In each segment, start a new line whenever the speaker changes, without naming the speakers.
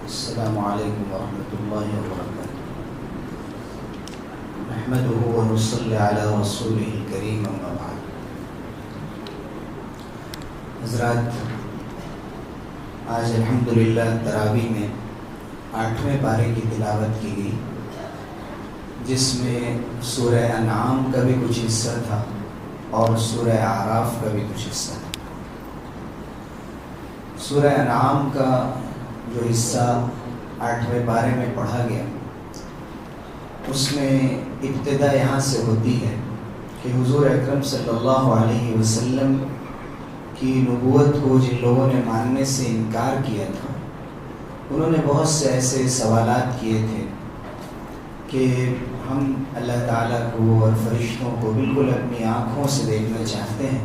السلام علیکم ورحمۃ اللہ وبرکاتہ۔ نحمده ونصلی علی رسولہ الکریم، اما بعد۔ حضرات، آج الحمدللہ تراویح میں 8ویں پارے کی تلاوت کی گئی، جس میں سورہ انعام کا بھی کچھ حصہ تھا اور سورہ اعراف کا بھی کچھ حصہ تھا۔ سورہ انعام کا جو حصہ 8ویں پارے میں پڑھا گیا، اس میں ابتدا یہاں سے ہوتی ہے کہ حضور اکرم صلی اللہ علیہ وسلم کی نبوت کو جن لوگوں نے ماننے سے انکار کیا تھا، انہوں نے بہت سے ایسے سوالات کیے تھے کہ ہم اللہ تعالیٰ کو اور فرشتوں کو بالکل اپنی آنکھوں سے دیکھنا چاہتے ہیں۔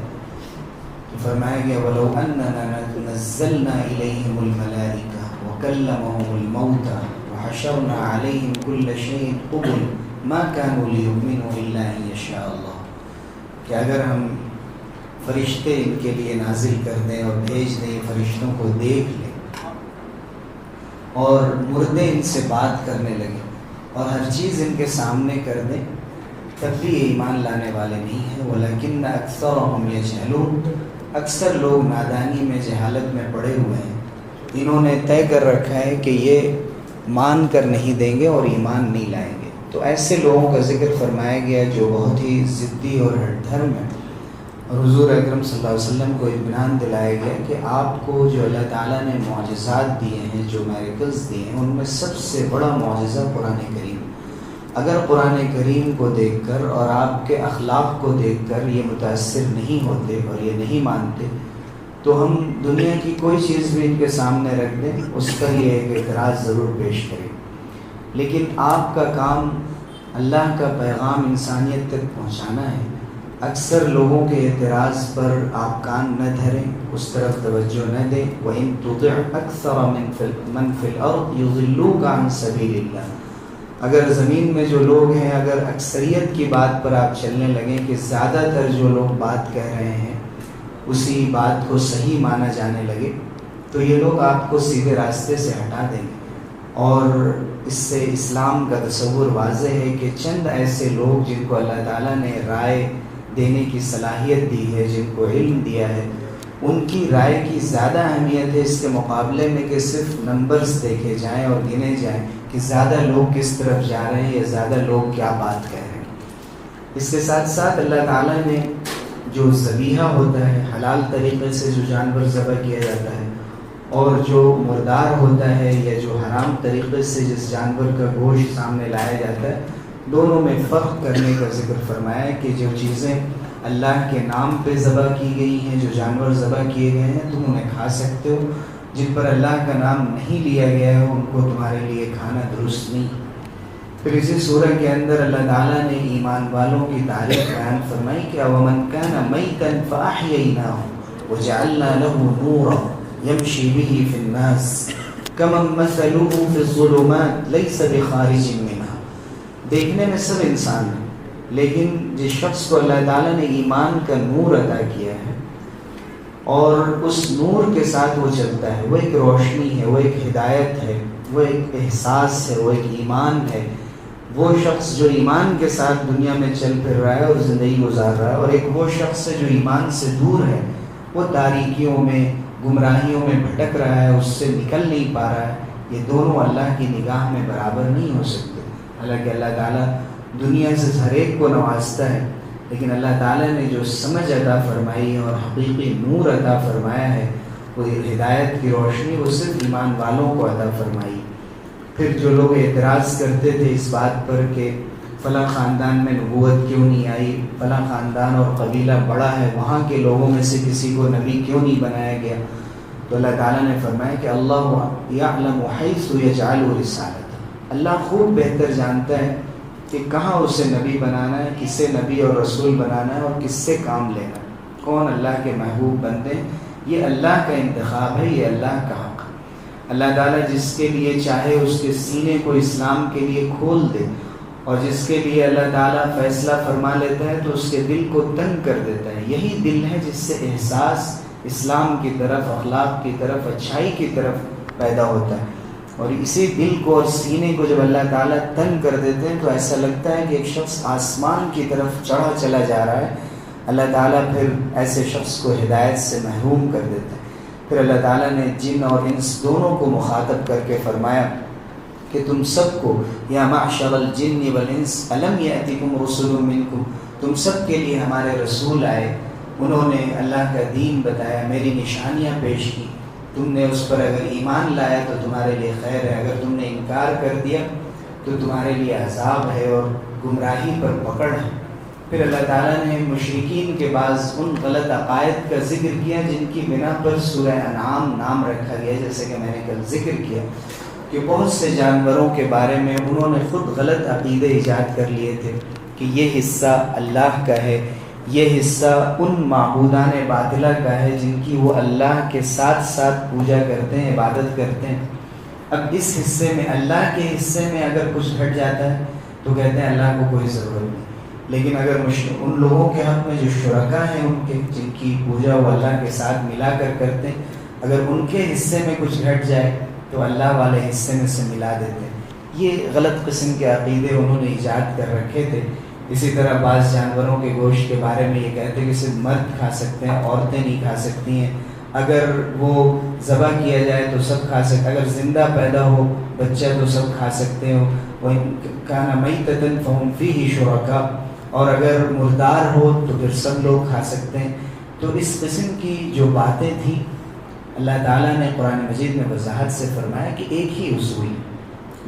تو فرمایا گیا وَلَوْ أَنَّنَا نَزَّلْنَا إِلَيْهِمُ الْمَلَائِكَةَ وَكَلَّمَهُمُ الْمَوْتَى وَحَشَرْنَا عَلَيْهِمْ كُلَّ شَيْءٍ قُبُلًا مَا كَانُوا لِيُؤْمِنُوا إِلَّا أَن يَشَاءَ اللَّهُ، کہ اگر ہم فرشتے ان کے لیے نازل کر دیں اور بھیج دیں، فرشتوں کو دیکھ لیں اور مردے ان سے بات کرنے لگے اور ہر چیز ان کے سامنے کر دیں، تب بھی یہ ایمان لانے والے نہیں ہیں۔ وَلَكِنَّ أَكْثَرَهُمْ يَجْهَلُونَ، اکثر لوگ نادانی میں، جہالت میں پڑے ہوئے ہیں۔ انہوں نے طے کر رکھا ہے کہ یہ مان کر نہیں دیں گے اور ایمان نہیں لائیں گے۔ تو ایسے لوگوں کا ذکر فرمایا گیا جو بہت ہی ضدی اور ہٹ دھرم ہے، اور حضور اکرم صلی اللہ علیہ وسلم کو اطمینان دلایا گیا کہ آپ کو جو اللہ تعالیٰ نے معجزات دیے ہیں، جو میریکلز دیے ہیں، ان میں سب سے بڑا معجزہ قرآن کریم۔ اگر قرآن کریم کو دیکھ کر اور آپ کے اخلاق کو دیکھ کر یہ متاثر نہیں ہوتے اور یہ نہیں مانتے، تو ہم دنیا کی کوئی چیز بھی ان کے سامنے رکھ دیں، اس پر یہ ایک اعتراض ضرور پیش کریں۔ لیکن آپ کا کام اللہ کا پیغام انسانیت تک پہنچانا ہے۔ اکثر لوگوں کے اعتراض پر آپ کان نہ دھریں، اس طرف توجہ نہ دیں۔ وَإِن تُطِعْ أَكْثَرَ مَنْ فِي الْأَرْضِ يُضِلُّوكَ عَنْ سَبِيلِ اللَّهِ، اگر زمین میں جو لوگ ہیں، اگر اکثریت کی بات پر آپ چلنے لگیں کہ زیادہ تر جو لوگ بات کہہ رہے ہیں اسی بات کو صحیح مانا جانے لگے، تو یہ لوگ آپ کو سیدھے راستے سے ہٹا دیں گے۔ اور اس سے اسلام کا تصور واضح ہے کہ چند ایسے لوگ جن کو اللہ تعالیٰ نے رائے دینے کی صلاحیت دی ہے، جن کو علم دیا ہے، ان کی رائے کی زیادہ اہمیت ہے اس کے مقابلے میں کہ صرف نمبرز دیکھے جائیں اور گنے جائیں کہ زیادہ لوگ کس طرف جا رہے ہیں یا زیادہ لوگ کیا بات کہہ رہے ہیں۔ اس کے ساتھ ساتھ اللہ تعالیٰ نے جو ذبیحہ ہوتا ہے، حلال طریقے سے جو جانور ذبح کیا جاتا ہے، اور جو مردار ہوتا ہے یا جو حرام طریقے سے جس جانور کا گوشت سامنے لایا جاتا ہے، دونوں میں فرق کرنے کا ذکر فرمایا ہے کہ جو چیزیں اللہ کے نام پہ ذبح کی گئی ہیں، جو جانور ذبح کیے گئے ہیں، تم انہیں کھا سکتے ہو۔ جن پر اللہ کا نام نہیں لیا گیا ہے، ان کو تمہارے لیے کھانا درست نہیں۔ پھر اسی سورہ کے اندر اللہ تعالیٰ نے ایمان والوں کی تعریف بیان فرمائی کہ وَمَنْ كَانَ مَيْتًا فَأَحْيَيْنَاهُ وَجَعَلْنَا لَهُ نُورًا يَمْشِي بِهِ فِي النَّاسِ كَمَنْ مَثَلُهُ فِي الظُّلُمَاتِ لَيْسَ بِخَارِجٍ مِنْهَا۔ دیکھنے میں سب انسان ہیں، لیکن جس شخص کو اللہ تعالیٰ نے ایمان کا نور عطا کیا ہے اور اس نور کے ساتھ وہ چلتا ہے، وہ ایک روشنی ہے، وہ ایک ہدایت ہے، وہ ایک احساس ہے، وہ ایک ایمان ہے۔ وہ شخص جو ایمان کے ساتھ دنیا میں چل پھر رہا ہے اور زندگی گزار رہا ہے، اور ایک وہ شخص ہے جو ایمان سے دور ہے، وہ تاریکیوں میں، گمراہیوں میں بھٹک رہا ہے، اس سے نکل نہیں پا رہا ہے۔ یہ دونوں اللہ کی نگاہ میں برابر نہیں ہو سکتے۔ حالانکہ اللہ تعالیٰ دنیا سے ہر ایک کو نوازتا ہے، لیکن اللہ تعالیٰ نے جو سمجھ عطا فرمائی اور حقیقی نور عطا فرمایا ہے، وہ ہدایت کی روشنی، وہ صرف ایمان والوں کو عطا فرمائی۔ پھر جو لوگ اعتراض کرتے تھے اس بات پر کہ فلاں خاندان میں نبوت کیوں نہیں آئی، فلاں خاندان اور قبیلہ بڑا ہے، وہاں کے لوگوں میں سے کسی کو نبی کیوں نہیں بنایا گیا، تو اللہ تعالیٰ نے فرمایا کہ اللہ یعلم حیث یجعل رسالتہ، اللہ خوب بہتر جانتا ہے کہ کہاں اسے نبی بنانا ہے، کسے نبی اور رسول بنانا ہے اور کس سے کام لینا ہے، کون اللہ کے محبوب بندے ہیں۔ یہ اللہ کا انتخاب ہے، یہ اللہ کا حق ہے۔ اللہ تعالیٰ جس کے لیے چاہے اس کے سینے کو اسلام کے لیے کھول دے، اور جس کے لیے اللہ تعالیٰ فیصلہ فرما لیتا ہے تو اس کے دل کو تنگ کر دیتا ہے۔ یہی دل ہے جس سے احساس اسلام کی طرف، اخلاق کی طرف، اچھائی کی طرف پیدا ہوتا ہے۔ اور اسی دل کو اور سینے کو جب اللہ تعالیٰ تنگ کر دیتے ہیں تو ایسا لگتا ہے کہ ایک شخص آسمان کی طرف چڑھا چلا جا رہا ہے. اللہ تعالیٰ پھر ایسے شخص کو ہدایت سے محروم کر دیتے ہیں. پھر اللہ تعالیٰ نے جن اور انس دونوں کو مخاطب کر کے فرمایا کہ تم سب کو یا معشر الجن والانس الم یأتکم رسل منکم، تم سب کے لیے ہمارے رسول آئے، انہوں نے اللہ کا دین بتایا، میری نشانیاں پیش کی، تم نے اس پر اگر ایمان لایا تو تمہارے لیے خیر ہے، اگر تم نے انکار کر دیا تو تمہارے لیے عذاب ہے اور گمراہی پر پکڑ ہے. پھر اللہ تعالیٰ نے مشرکین کے بعض ان غلط عقائد کا ذکر کیا جن کی بنا پر سورہ انعام نام رکھا گیا. جیسے کہ میں نے کل ذکر کیا کہ بہت سے جانوروں کے بارے میں انہوں نے خود غلط عقیدے ایجاد کر لیے تھے کہ یہ حصہ اللہ کا ہے، یہ حصہ ان معبودان باطلہ کا ہے جن کی وہ اللہ کے ساتھ ساتھ پوجا کرتے ہیں، عبادت کرتے ہیں. اب اس حصے میں، اللہ کے حصے میں اگر کچھ گھٹ جاتا ہے تو کہتے ہیں اللہ کو کوئی ضرورت نہیں. لیکن اگر ان لوگوں کے حق میں جو شرکا ہیں ان کے جن کی پوجا وہ اللہ کے ساتھ ملا کر کرتے ہیں، اگر ان کے حصے میں کچھ گھٹ جائے تو اللہ والے حصے میں سے ملا دیتے ہیں. یہ غلط قسم کے عقیدے انہوں نے ایجاد کر رکھے تھے. اسی طرح بعض جانوروں کے گوشت کے بارے میں یہ کہتے ہیں کہ صرف مرد کھا سکتے ہیں، عورتیں نہیں کھا سکتی ہیں، اگر وہ ذبح کیا جائے تو سب کھا سکتے، اگر زندہ پیدا ہو بچہ تو سب کھا سکتے ہو، وَإِن كَانَ مَيْتَةً فَهُمْ فِيهِ شُرَكَاء، اور اگر مردار ہو تو پھر سب لوگ کھا سکتے ہیں. تو اس قسم کی جو باتیں تھیں اللہ تعالیٰ نے قرآن مجید میں وضاحت سے فرمایا کہ ایک ہی اصول ہے،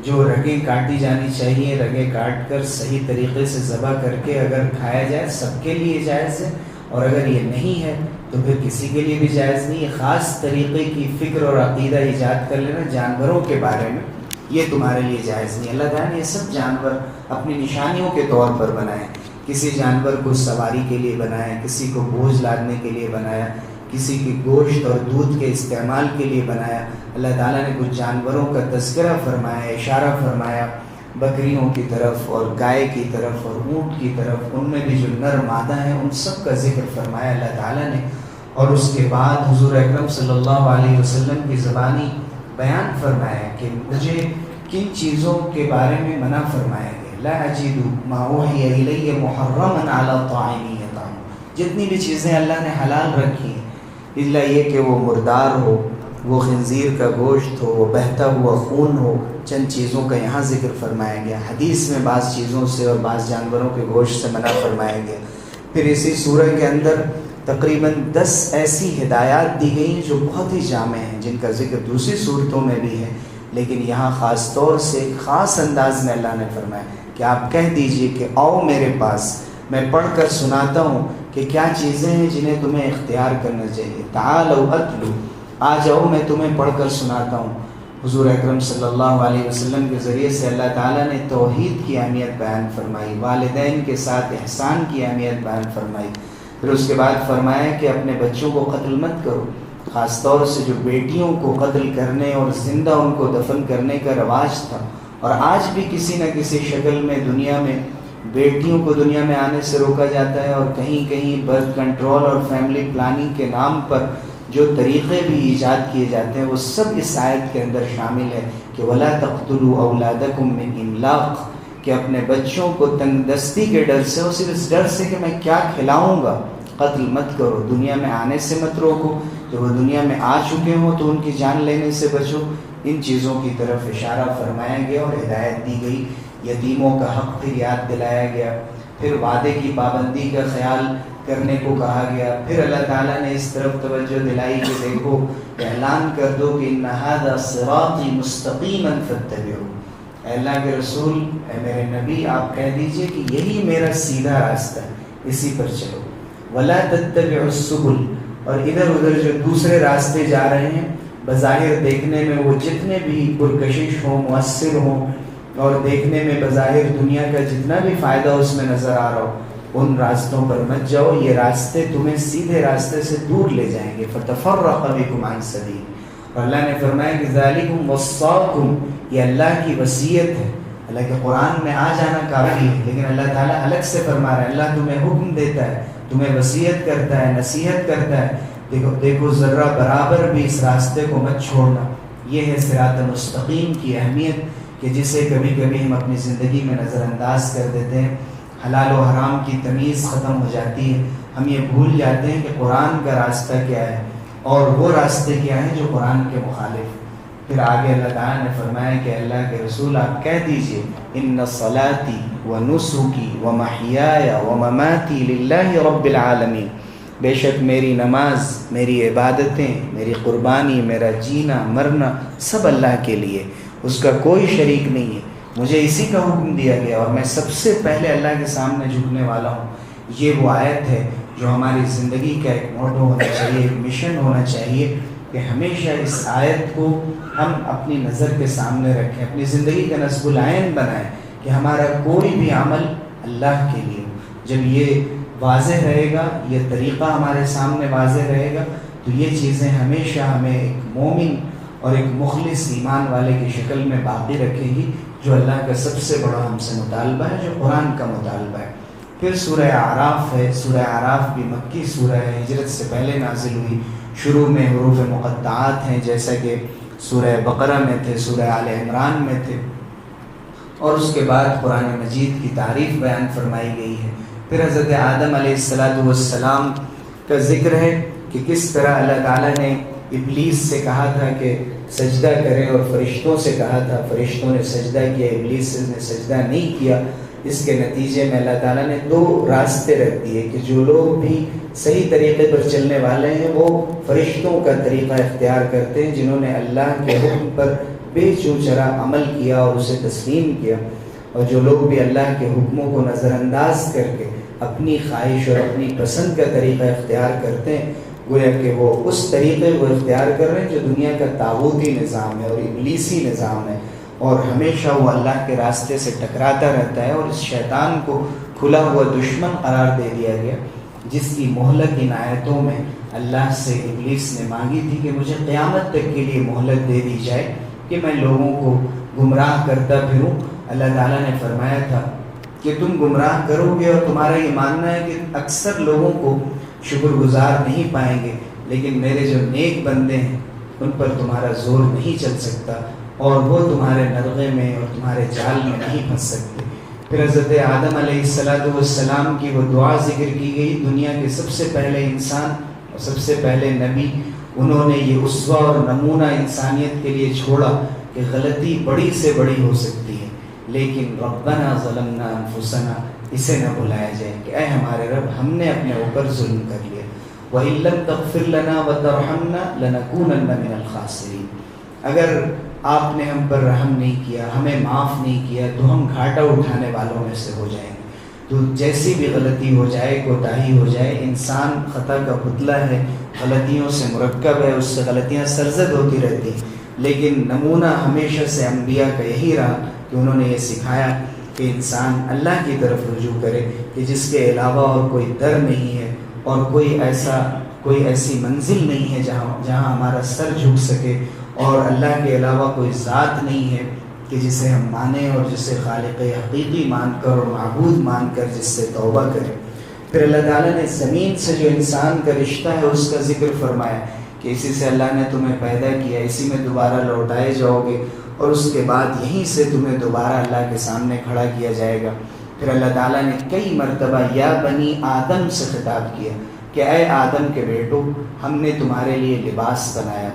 جو رگیں کاٹی جانی چاہیے رگیں کاٹ کر صحیح طریقے سے ذبح کر کے اگر کھایا جائے سب کے لیے جائز ہے، اور اگر یہ نہیں ہے تو پھر کسی کے لیے بھی جائز نہیں. یہ خاص طریقے کی فکر اور عقیدہ ایجاد کر لینا جانوروں کے بارے میں یہ تمہارے لیے جائز نہیں. اللہ تعالیٰ نے یہ سب جانور اپنی نشانیوں کے طور پر بنائے. کسی جانور کو سواری کے لیے بنایا، کسی کو بوجھ لادنے کے لیے بنایا، کسی کے گوشت اور دودھ کے استعمال کے لیے بنایا. اللہ تعالیٰ نے کچھ جانوروں کا تذکرہ فرمایا، اشارہ فرمایا بکریوں کی طرف اور گائے کی طرف اور اونٹ کی طرف، ان میں بھی جو نر مادہ ہیں ان سب کا ذکر فرمایا اللہ تعالیٰ نے. اور اس کے بعد حضور اکرم صلی اللہ علیہ وسلم کی زبانی بیان فرمایا کہ مجھے کن چیزوں کے بارے میں منع فرمایا گیا. لا اجد ما اوحی الی محرما علی طاعم یطعم، جتنی بھی چیزیں اللہ نے حلال رکھی ہیں الا یہ کہ وہ مردار ہو، وہ خنزیر کا گوشت ہو، وہ بہتا ہوا خون ہو. چند چیزوں کا یہاں ذکر فرمایا گیا. حدیث میں بعض چیزوں سے اور بعض جانوروں کے گوشت سے منع فرمایا گیا. پھر اسی سورہ کے اندر تقریباً 10 ایسی ہدایات دی گئیں جو بہت ہی جامع ہیں، جن کا ذکر دوسری صورتوں میں بھی ہے، لیکن یہاں خاص طور سے ایک خاص انداز میں اللہ نے فرمایا کہ آپ کہہ دیجئے کہ آؤ میرے پاس، میں پڑھ کر سناتا ہوں کہ کیا چیزیں ہیں جنہیں تمہیں اختیار کرنا چاہیے. تعالوا اتلو، آ جاؤ میں تمہیں پڑھ کر سناتا ہوں. حضور اکرم صلی اللہ علیہ وسلم کے ذریعے سے اللہ تعالیٰ نے توحید کی اہمیت بیان فرمائی، والدین کے ساتھ احسان کی اہمیت بیان فرمائی. پھر اس کے بعد فرمایا کہ اپنے بچوں کو قتل مت کرو، خاص طور سے جو بیٹیوں کو قتل کرنے اور زندہ ان کو دفن کرنے کا رواج تھا، اور آج بھی کسی نہ کسی شکل میں دنیا میں بیٹیوں کو دنیا میں آنے سے روکا جاتا ہے، اور کہیں کہیں برتھ کنٹرول اور فیملی پلاننگ کے نام پر جو طریقے بھی ایجاد کیے جاتے ہیں وہ سب اس آیت کے اندر شامل ہے کہ وَلَا تَقْتُلُوا أَوْلَادَكُمْ مِنْ إِمْلَاقٍ، کہ اپنے بچوں کو تنگ دستی کے ڈر سے اور صرف اس ڈر سے کہ میں کیا کھلاؤں گا قتل مت کرو. دنیا میں آنے سے مت روکو، جب وہ دنیا میں آ چکے ہوں تو ان کی جان لینے سے بچو. ان چیزوں کی طرف اشارہ فرمایا گیا اور ہدایت دی گئی. یتیموں کا حق پھر یاد دلایا گیا، پھر وعدے کی پابندی کا خیال کرنے کو کہا گیا. پھر اللہ تعالیٰ نے اس طرف توجہ دلائی کہ دیکھو اعلان کر دو کہ ان ھذا صراطی مستقیما فاتبعوہ. اے اللہ کے رسول، اے میرے نبی، آپ کہہ دیجئے کہ یہی میرا سیدھا راستہ ہے، اسی پر چلو. ولا تتبعوا السبل، اور ادھر ادھر جو دوسرے راستے جا رہے ہیں بظاہر دیکھنے میں وہ جتنے بھی پرکشش ہوں، مؤثر ہوں، اور دیکھنے میں بظاہر دنیا کا جتنا بھی فائدہ اس میں نظر آ رہا ہو، ان راستوں پر مت جاؤ. یہ راستے تمہیں سیدھے راستے سے دور لے جائیں گے. فتفرق بکم عن سبیل، اور اللہ نے فرمایا کہ ذالکم وصاکم، یہ اللہ کی وصیت ہے. اللہ کے قرآن میں آ جانا کافی ہے، لیکن اللہ تعالیٰ الگ سے فرما رہا ہے. اللہ تمہیں حکم دیتا ہے، تمہیں وصیت کرتا ہے، نصیحت کرتا ہے. دیکھو ذرہ برابر بھی اس راستے کو مت چھوڑنا. یہ ہے صراط مستقیم کی اہمیت کہ جسے کبھی کبھی ہم اپنی زندگی میں نظر انداز کر دیتے ہیں، حلال و حرام کی تمیز ختم ہو جاتی ہے، ہم یہ بھول جاتے ہیں کہ قرآن کا راستہ کیا ہے اور وہ راستے کیا ہیں جو قرآن کے مخالف۔ پھر آگے اللہ تعالیٰ نے فرمایا کہ اللہ کے رسول آپ کہہ دیجئے ان صلاتی و نسکی و محیای و مماتی للہ رب العالمین، بے شک میری نماز، میری عبادتیں، میری قربانی، میرا جینا مرنا سب اللہ کے لیے، اس کا کوئی شریک نہیں ہے، مجھے اسی کا حکم دیا گیا اور میں سب سے پہلے اللہ کے سامنے جھکنے والا ہوں۔ یہ وہ آیت ہے جو ہماری زندگی کا ایک موٹو ہونا چاہیے، ایک مشن ہونا چاہیے کہ ہمیشہ اس آیت کو ہم اپنی نظر کے سامنے رکھیں، اپنی زندگی کا نصب العین بنائیں کہ ہمارا کوئی بھی عمل اللہ کے لیے ہو۔ جب یہ واضح رہے گا، یہ طریقہ ہمارے سامنے واضح رہے گا، تو یہ چیزیں ہمیشہ ہمیں ایک مومن اور ایک مخلص ایمان والے کی شکل میں باقی رکھے گی، جو اللہ کا سب سے بڑا ہم سے مطالبہ ہے، جو قرآن کا مطالبہ ہے۔ پھر سورہ اعراف ہے، سورہ اعراف بھی مکی سورہ ہے، ہجرت سے پہلے نازل ہوئی، شروع میں حروف مقطعات ہیں جیسا کہ سورہ بقرہ میں تھے، سورہ آل عمران میں تھے، اور اس کے بعد قرآن مجید کی تعریف بیان فرمائی گئی ہے۔ پھر حضرت آدم علیہ السلام کا ذکر ہے کہ کس طرح اللہ تعالیٰ نے ابلیس سے کہا تھا کہ سجدہ کرے اور فرشتوں سے کہا تھا، فرشتوں نے سجدہ کیا، ابلیس نے سجدہ نہیں کیا۔ اس کے نتیجے میں اللہ تعالیٰ نے دو راستے رکھ دیے کہ جو لوگ بھی صحیح طریقے پر چلنے والے ہیں وہ فرشتوں کا طریقہ اختیار کرتے ہیں، جنہوں نے اللہ کے حکم پر بے چوچرا عمل کیا اور اسے تسلیم کیا، اور جو لوگ بھی اللہ کے حکموں کو نظر انداز کر کے اپنی خواہش اور اپنی پسند کا طریقہ اختیار کرتے ہیں، گویا کہ وہ اس طریقے کو اختیار کر رہے ہیں جو دنیا کا طاغوتی نظام ہے اور ابلیسی نظام ہے، اور ہمیشہ وہ اللہ کے راستے سے ٹکراتا رہتا ہے، اور اس شیطان کو کھلا ہوا دشمن قرار دے دیا گیا، جس کی مہلت ان آیتوں میں اللہ سے ابلیس نے مانگی تھی کہ مجھے قیامت تک کے لیے مہلت دے دی جائے کہ میں لوگوں کو گمراہ کرتا پھروں۔ اللہ تعالیٰ نے فرمایا تھا کہ تم گمراہ کرو گے، اور تمہارا یہ ماننا ہے کہ اکثر لوگوں کو شکر گزار نہیں پائیں گے، لیکن میرے جو نیک بندے ہیں ان پر تمہارا زور نہیں چل سکتا، اور وہ تمہارے نرغے میں اور تمہارے جال میں نہیں پھنس سکتے۔ پھر حضرت آدم علیہ السلام کی وہ دعا ذکر کی گئی، دنیا کے سب سے پہلے انسان اور سب سے پہلے نبی، انہوں نے یہ اسوہ اور نمونہ انسانیت کے لیے چھوڑا کہ غلطی بڑی سے بڑی ہو سکتی ہے، لیکن ربنا ظلمنا انفسنا اسے نہ بھلایا جائے کہ اے ہمارے رب ہم نے اپنے اوپر ظلم کر لیا، وَإِن لَّمْ تَغْفِرْ لَنَا وَتَرْحَمْنَا لَنَكُونَنَّ مِنَ الْخَاسِرِينَ، اگر آپ نے ہم پر رحم نہیں کیا، ہمیں معاف نہیں کیا، تو ہم گھاٹا اٹھانے والوں میں سے ہو جائیں گے۔ تو جیسی بھی غلطی ہو جائے، کوتاہی ہو جائے، انسان خطا کا پتلا ہے، غلطیوں سے مرکب ہے، اس سے غلطیاں سرزد ہوتی رہتی ہیں، لیکن نمونہ ہمیشہ سے انبیاء کا یہی رہا کہ انہوں نے یہ سکھایا کہ انسان اللہ کی طرف رجوع کرے، کہ جس کے علاوہ اور کوئی در نہیں ہے اور کوئی ایسی منزل نہیں ہے جہاں ہمارا سر جھک سکے، اور اللہ کے علاوہ کوئی ذات نہیں ہے کہ جسے ہم مانیں اور جسے خالق حقیقی مان کر اور معبود مان کر جس سے توبہ کریں۔ پھر اللہ تعالیٰ نے زمین سے جو انسان کا رشتہ ہے اس کا ذکر فرمایا کہ اسی سے اللہ نے تمہیں پیدا کیا، اسی میں دوبارہ لوٹائے جاؤ گے، اور اس کے بعد یہیں سے تمہیں دوبارہ اللہ کے سامنے کھڑا کیا جائے گا۔ پھر اللہ تعالیٰ نے کئی مرتبہ یا بنی آدم سے خطاب کیا کہ اے آدم کے بیٹو، ہم نے تمہارے لیے لباس بنایا۔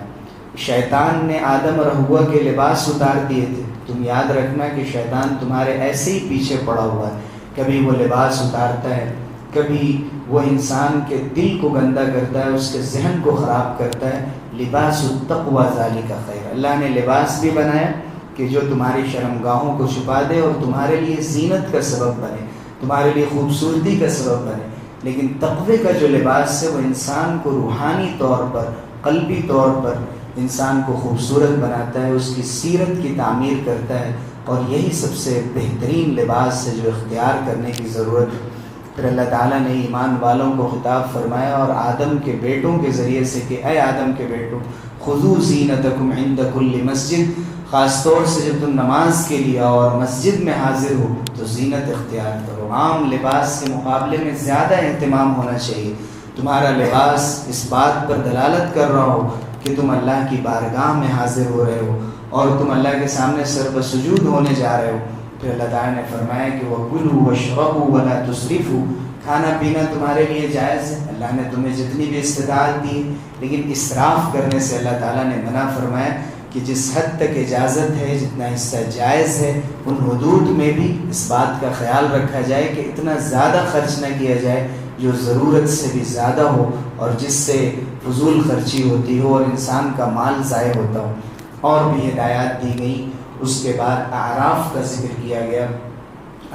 شیطان نے آدم اور حوا کے لباس اتار دیے تھے، تم یاد رکھنا کہ شیطان تمہارے ایسے ہی پیچھے پڑا ہوا ہے، کبھی وہ لباس اتارتا ہے، کبھی وہ انسان کے دل کو گندا کرتا ہے، اس کے ذہن کو خراب کرتا ہے۔ لباس التقوی ذالک خیر، اللہ نے لباس بھی بنایا کہ جو تمہاری شرمگاہوں کو چھپا دے اور تمہارے لیے زینت کا سبب بنے، تمہارے لیے خوبصورتی کا سبب بنے، لیکن تقوی کا جو لباس ہے وہ انسان کو روحانی طور پر، قلبی طور پر انسان کو خوبصورت بناتا ہے، اس کی سیرت کی تعمیر کرتا ہے، اور یہی سب سے بہترین لباس ہے جو اختیار کرنے کی ضرورت ہے۔ پھر اللہ تعالیٰ نے ایمان والوں کو خطاب فرمایا اور آدم کے بیٹوں کے ذریعے سے کہ اے آدم کے بیٹوں، خذوا زینتکم عند کل مسجد، خاص طور سے جب تم نماز کے لیے اور مسجد میں حاضر ہو تو زینت اختیار کرو۔ عام لباس کے مقابلے میں زیادہ اہتمام ہونا چاہیے۔ تمہارا لباس اس بات پر دلالت کر رہا ہو کہ تم اللہ کی بارگاہ میں حاضر ہو رہے ہو اور تم اللہ کے سامنے سر بسجود ہونے جا رہے ہو. پھر اللہ تعالیٰ نے فرمایا کہ وَكُلُوا وَاشْرَبُوا وَلَا تُسْرِفُوا، کھانا پینا تمہارے لیے جائز ہے، اللہ نے تمہیں جتنی بھی استطاعت دی، لیکن اسراف کرنے سے اللہ تعالیٰ نے منع فرمایا کہ جس حد تک اجازت ہے، جتنا حصہ جائز ہے، ان حدود میں بھی اس بات کا خیال رکھا جائے کہ اتنا زیادہ خرچ نہ کیا جائے جو ضرورت سے بھی زیادہ ہو اور جس سے فضول خرچی ہوتی ہو اور انسان کا مال ضائع ہوتا ہو. اور بھی ہدایات دی گئی. اس کے بعد اعراف کا ذکر کیا گیا.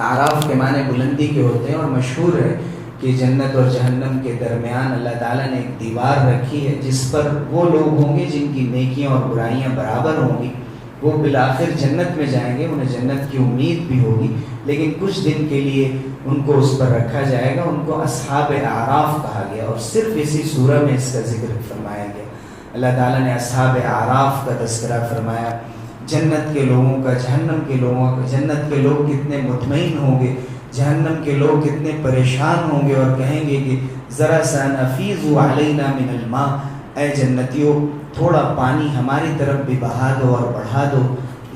اعراف کے معنی بلندی کے ہوتے ہیں اور مشہور ہے کہ جنت اور جہنم کے درمیان اللہ تعالیٰ نے ایک دیوار رکھی ہے جس پر وہ لوگ ہوں گے جن کی نیکیاں اور برائیاں برابر ہوں گی. وہ بالآخر جنت میں جائیں گے، انہیں جنت کی امید بھی ہوگی، لیکن کچھ دن کے لیے ان کو اس پر رکھا جائے گا. ان کو اصحاب اعراف کہا گیا اور صرف اسی سورہ میں اس کا ذکر فرمایا گیا. اللہ تعالیٰ نے اصحاب اعراف کا تذکرہ فرمایا، جنت کے لوگوں کا، جہنم کے لوگوں کا. جنت کے لوگ کتنے مطمئن ہوں گے، جہنم کے لوگ کتنے پریشان ہوں گے اور کہیں گے کہ ذرا سا نفیضوا علینا من الماء، اے جنتیوں تھوڑا پانی ہماری طرف بھی بہا دو اور بڑھا دو،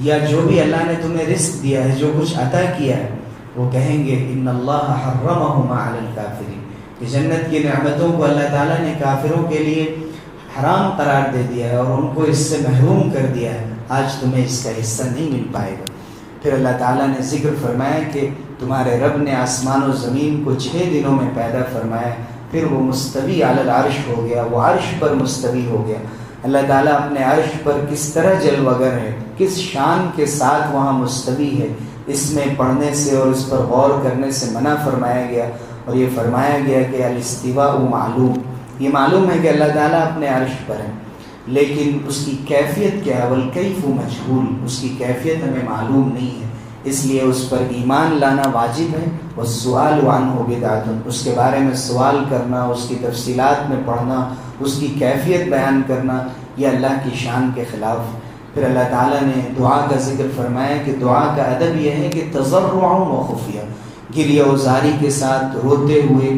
یا جو بھی اللہ نے تمہیں رزق دیا ہے، جو کچھ عطا کیا ہے. وہ کہیں گے ان اللہ حرمہما علی الکافرین، کہ جنت کی نعمتوں کو اللہ تعالیٰ نے کافروں کے لیے حرام قرار دے دیا ہے اور ان کو اس سے محروم کر دیا ہے، آج تمہیں اس کا حصہ نہیں مل پائے گا. پھر اللہ تعالیٰ نے ذکر فرمایا کہ تمہارے رب نے آسمان و زمین کو 6 دنوں میں پیدا فرمایا، پھر وہ مستوی علی العرش ہو گیا، وہ عرش پر مستوی ہو گیا. اللہ تعالیٰ اپنے عرش پر کس طرح جلوگر ہے، کس شان کے ساتھ وہاں مستوی ہے، اس میں پڑھنے سے اور اس پر غور کرنے سے منع فرمایا گیا. اور یہ فرمایا گیا کہ الاستواء معلوم، یہ معلوم ہے کہ اللہ تعالیٰ اپنے عرش پر ہے، لیکن اس کی کیفیت کیا ہے، والکیف مجہول، اس کی کیفیت ہمیں معلوم نہیں ہے، اس لیے اس پر ایمان لانا واجب ہے. والسؤال عنہ بدعۃ، اس کے بارے میں سوال کرنا، اس کی تفصیلات میں پڑھنا، اس کی کیفیت بیان کرنا، یہ اللہ کی شان کے خلاف. پھر اللہ تعالیٰ نے دعا کا ذکر فرمایا کہ دعا کا ادب یہ ہے کہ تضرع و خفیہ، گریہ و زاری کے ساتھ روتے ہوئے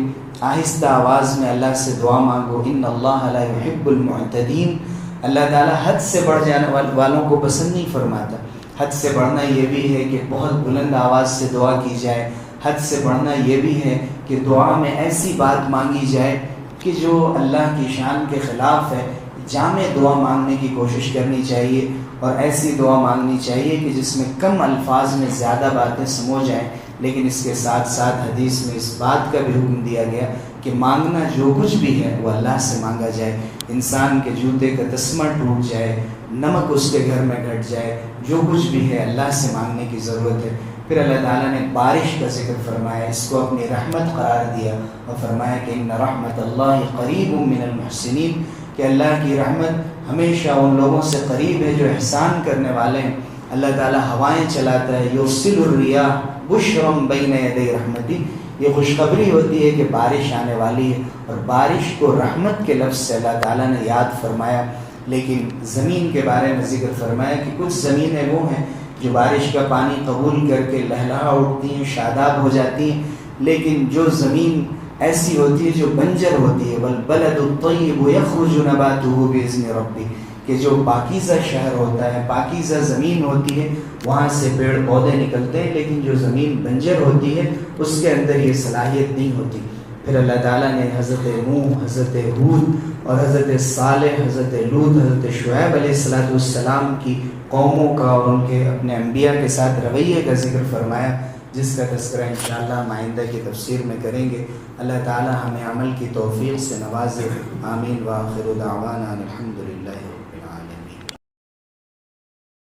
آہستہ آواز میں اللہ سے دعا مانگو. ان اللہ لا يحب المعتدین، اللہ تعالیٰ حد سے بڑھ جانے والوں کو پسند نہیں فرماتا. حد سے بڑھنا یہ بھی ہے کہ بہت بلند آواز سے دعا کی جائے، حد سے بڑھنا یہ بھی ہے کہ دعا میں ایسی بات مانگی جائے کہ جو اللہ کی شان کے خلاف ہے. جامع دعا مانگنے کی کوشش کرنی چاہیے اور ایسی دعا مانگنی چاہیے کہ جس میں کم الفاظ میں زیادہ باتیں سمو جائیں. لیکن اس کے ساتھ ساتھ حدیث میں اس بات کا بھی حکم دیا گیا کہ مانگنا جو کچھ بھی ہے وہ اللہ سے مانگا جائے. انسان کے جوتے کا تسمہ ٹوٹ جائے، نمک اس کے گھر میں گھٹ جائے، جو کچھ بھی ہے اللہ سے مانگنے کی ضرورت ہے. پھر اللہ تعالیٰ نے بارش کا ذکر فرمایا، اس کو اپنی رحمت قرار دیا اور فرمایا کہ ان رحمت اللہ قریب من المحسنین، کہ اللہ کی رحمت ہمیشہ ان لوگوں سے قریب ہے جو احسان کرنے والے ہیں. اللہ تعالیٰ ہوائیں چلاتا ہے، یرسل الریاح بشرا بین یدی رحمتی، یہ خوشخبری ہوتی ہے کہ بارش آنے والی ہے. اور بارش کو رحمت کے لفظ سے اللہ تعالیٰ نے یاد فرمایا. لیکن زمین کے بارے میں ذکر فرمایا کہ کچھ زمینیں وہ ہیں جو بارش کا پانی قبول کر کے لہلہا اٹھتی ہیں، شاداب ہو جاتی ہیں، لیکن جو زمین ایسی ہوتی ہے جو بنجر ہوتی ہے، والبلد الطیب یخرج نباتہ باذن ربہ، کہ جو پاکیزہ شہر ہوتا ہے، پاکیزہ زمین ہوتی ہے، وہاں سے پیڑ پودے نکلتے ہیں، لیکن جو زمین بنجر ہوتی ہے اس کے اندر یہ صلاحیت نہیں ہوتی. پھر اللہ تعالیٰ نے حضرت نوح، حضرت ہود اور حضرت صالح، حضرت لوط، حضرت شعیب علیہ السلام کی قوموں کا اور ان کے اپنے انبیاء کے ساتھ رویے کا ذکر فرمایا، جس کا تذکرہ انشاءاللہ ہم آئندہ کی تفسیر میں کریں گے. اللہ تعالیٰ ہمیں عمل کی توفیق سے نوازے. آمین. وآخر دعوانا الحمدللہ رب العالمین.